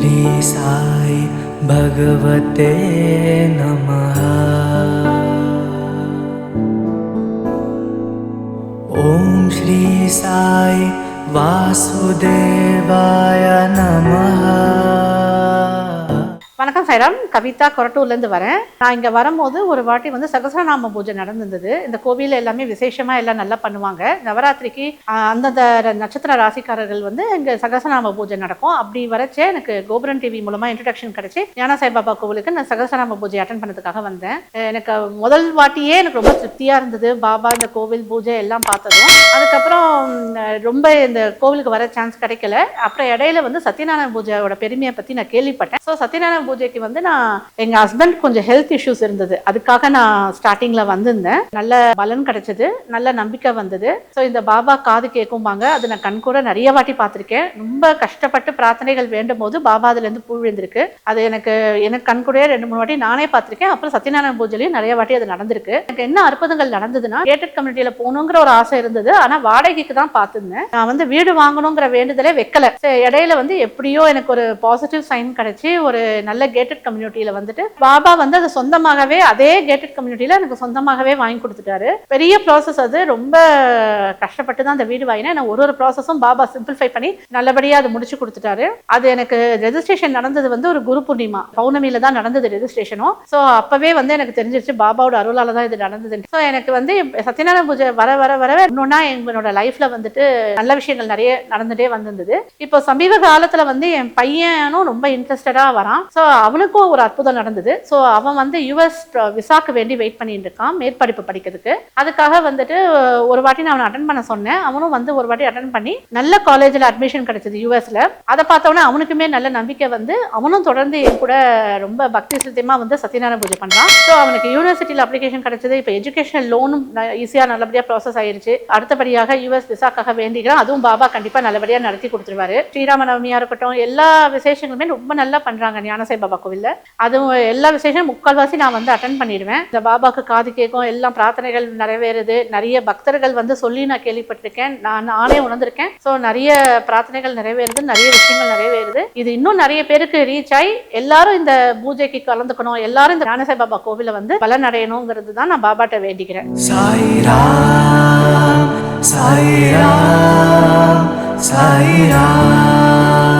श्री साई भगवते नमः। ओम श्री साई वासुदेवाय नमः। வணக்கம் சாய்ராம், கவிதா கொரட்டூர்லேருந்து வரேன். நான் இங்கே வரும்போது ஒரு வாட்டி வந்து சகசரநாம பூஜை நடந்திருந்தது. இந்த கோவிலில் எல்லாமே விசேஷமாக எல்லாம் நல்லா பண்ணுவாங்க. நவராத்திரிக்கு அந்தந்த நட்சத்திர ராசிக்காரர்கள் வந்து இங்கே சகசரநாம பூஜை நடக்கும். அப்படி வரச்சே எனக்கு கோபுரன் டிவி மூலமாக இன்ட்ரடக்ஷன் கிடச்சி ஞான சாய்பாபா கோவிலுக்கு நான் சகசரநாம பூஜை அட்டன் பண்ணதுக்காக வந்தேன். எனக்கு முதல் வாட்டியே எனக்கு ரொம்ப திருப்தியாக இருந்தது. பாபா இந்த கோவில் பூஜை எல்லாம் பார்த்ததும் அதுக்கப்புறம் ரொம்ப இந்த கோவிலுக்கு வர சான்ஸ் கிடைக்கல. அப்புறம் இடையில வந்து சத்யநாராயண பூஜையோட பெருமையை பற்றி நான் கேள்விப்பட்டேன். ஸோ சத்யநாராயண பூஜைக்கு வந்து நான் எங்க ஹஸ்பண்ட் கொஞ்சம் ஹெல்த் இஷ்யூஸ் இருந்தது, அதுக்காக நான் ஸ்டார்டிங்ல வந்திருந்தேன். நல்ல பலன் கிடைச்சது, நல்ல நம்பிக்கை வந்தது. ஸோ இந்த பாபா காது கேட்கும்பாங்க, அது நான் கண்கூட நிறைய வாட்டி பார்த்துருக்கேன். ரொம்ப கஷ்டப்பட்டு பிரார்த்தனைகள் வேண்டும் போது பாபா அதுல இருந்து பூ விழுந்திருக்கு. அது எனக்கு கண்கூடயே 2-3 வாட்டி நானே பார்த்துருக்கேன். அப்புறம் சத்யநாராயண பூஜையிலையும் நிறைய வாட்டி அது நடந்திருக்கு. எனக்கு என்ன அற்புதங்கள் நடந்ததுன்னா, கேட்டட் கம்யூனிட்டியில போகணுங்கிற ஒரு ஆசை இருந்தது. ஆனா வாடகைக்கு தான் பார்த்துருந்தேன். நான் வந்து வீடு வாங்கணுங்கிற வேண்டுதலே வைக்கல. இடையில வந்து எப்படியோ எனக்கு ஒரு பாசிட்டிவ் சைன் கிடைச்சி ஒரு நல்ல கேட்டட் கம்யூனிட்டியில வந்துட்டு பாபா வந்து அது சொந்தமாகவே அதே கேட்டட் கம்யூனிட்டியில எனக்கு சொந்தமாகவே வாங்கி கொடுத்துட்டாரு. பெரிய ப்ராசஸ், அது ரொம்ப கஷ்டப்பட்டு தான் அந்த வீடு வாங்கினேன். ஒரு ப்ராசஸும் பாபா சிம்பிளிஃபை பண்ணி நல்லபடியா அது முடிச்சு கொடுத்துட்டாரு. அது எனக்கு ரெஜிஸ்ட்ரேஷன் நடந்தது வந்து ஒரு குரு பூர்ணிமா பௌர்ணமியில தான் நடந்தது ரெஜிஸ்ட்ரேஷனும். ஸோ அப்பவே வந்து எனக்கு தெரிஞ்சிருச்சு பாபாவோட அருளால தான் இது நடந்தது. ஸோ எனக்கு வந்து சத்யநாராயண பூஜை வர வர வர இன்னொன்னா என்னோட லைஃப்ல வந்துட்டு நல்ல விஷயங்கள் நிறைய நடந்துட்டே வந்திருந்தது. இப்போ சமீப காலத்துல வந்து என் பையனும் ரொம்ப இன்ட்ரெஸ்டடா வரான். ஸோ அவனுக்கும் ஒரு அற்புதம் நடந்தது. ஸோ அவன் வந்து யுஎஸ் விசாக்கு வேண்டி வெயிட் பண்ணிட்டு இருக்கான் மேற்படிப்பு படிக்கிறதுக்கு. அதுக்காக வந்துட்டு ஒரு வாட்டி நான் அவனை அட்டன் பண்ண சொன்னேன். அவனும் வந்து ஒரு வாட்டி அட்டன் பண்ணி நல்ல காலேஜில் அட்மிஷன் கிடைச்சது யூஎஸ்ல. அதை பார்த்தவொடனே அவனுக்குமே நல்ல நம்பிக்கை வந்து அவனும் தொடர்ந்து என் கூட ரொம்ப பக்தி சித்தமா வந்து சத்யநாராயண பூஜை பண்றான். ஸோ அவனுக்கு யூனிவர்சிட்டியில் அப்ளிகேஷன் கிடைச்சது. இப்போ எஜுகேஷனல் லோனும் ஈஸியாக நல்லபடியாக ப்ராசஸ் ஆயிருச்சு. அடுத்தபடியாக யூஎஸ் விசாக்காக வேண்டிக்கிறேன். அதுவும் பாபா கண்டிப்பாக நல்லபடியாக நடத்தி கொடுத்துருவாரு. ஸ்ரீராம நவமியா இருக்கட்டும், எல்லா விசேஷங்களுமே ரொம்ப நல்லா பண்றாங்க ஞானசாய் பாபா கோவில்ல. அதுவும் எல்லா விசேஷம் முக்கால்வாசி நான் வந்து அட்டன் பண்ணிடுவேன். இந்த பாபாக்கு காது கேட்கும், எல்லாம் பிரார்த்தனைகள் நிறைவேறுது. நிறைய பக்தர்கள் வந்து சொல்லி நான் கேள்விப்பட்டிருக்கேன், நானே உணர்ந்திருக்கேன். ஸோ நிறைய பிரார்த்தனைகள் நிறைவேறுது, நிறைய விஷயங்கள் நிறைவேறுது. இது இன்னும் நிறைய பேருக்கு ரீச் ஆகி எல்லாரும் இந்த பூஜைக்கு கலந்துக்கணும், எல்லாரும் இந்த ஞானசாய் பாபா கோவில வந்து பலன் அடையணுங்கிறது தான் நான் பாபாட்ட வேண்டிக்கிறேன். சாய்ராம் சாய்ராம் சாய்ராம்.